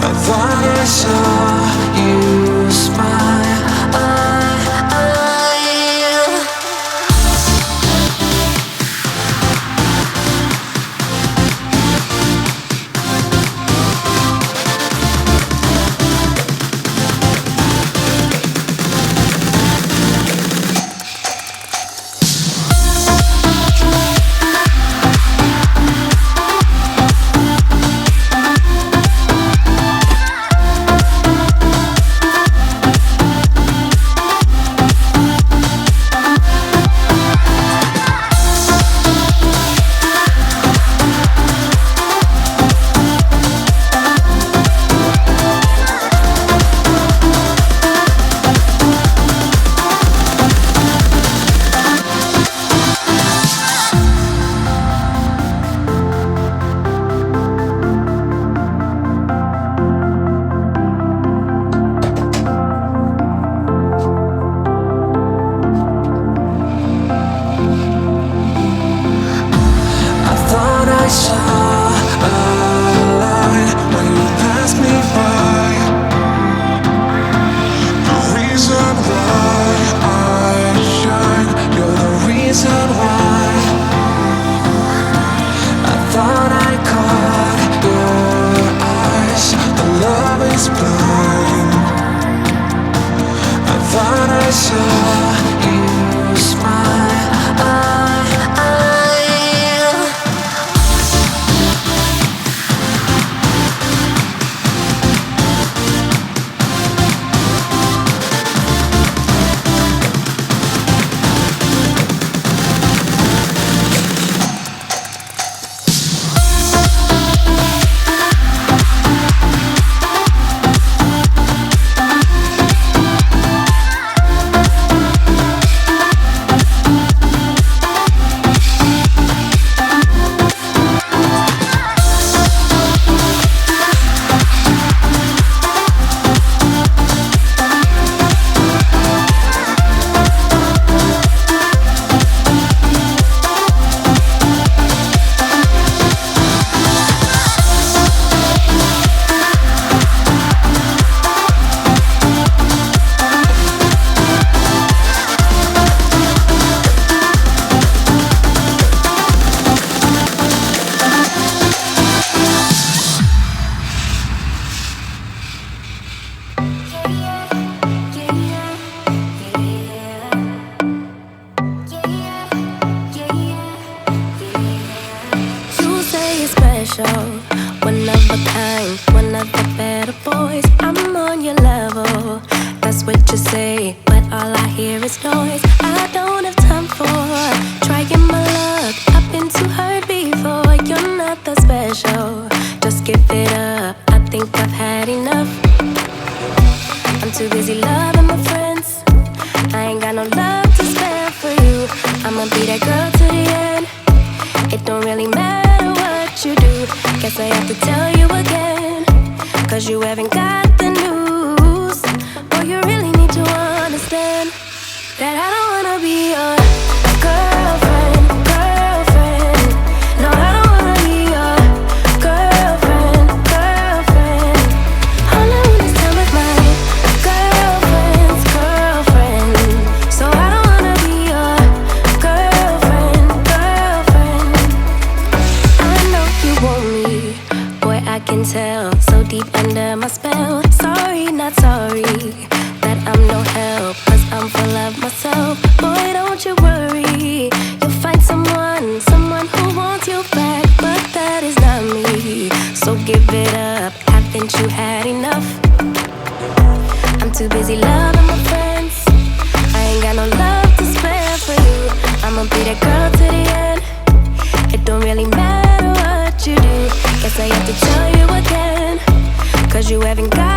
I thought I saw you smile. One of a kind, one of the better boys. I'm on your level, that's what you say, but all I hear is noise. I don't have time for trying my luck. I've been too hurt before. You're not that special, just give it up. I think I've had enough. I'm too busy loving my friends. I ain't got no love to spare for you. I'ma be that girl to the end. It don't really matter what you do. Guess I have to tell you again, 'cause you haven't got the news. Boy, you really need to understand that I don't wanna be your girlfriend, girlfriend. No, I don't wanna be your girlfriend, girlfriend. All I want is time with my girlfriend's girlfriend. So I don't wanna be your girlfriend, girlfriend. I know you want me, boy, I can tell. So deep under my spell. Sorry, not sorry that I'm no help, 'cause I'm full of myself. Boy, don't you worry, you'll find someone who wants you back, but that is not me. So give it up, haven't you had enough? I'm too busy loving my friends. I ain't got no love to spare for you. I'ma be that girl to the end. It don't really matter what you do. Guess I have to tell you again, 'cause you haven't got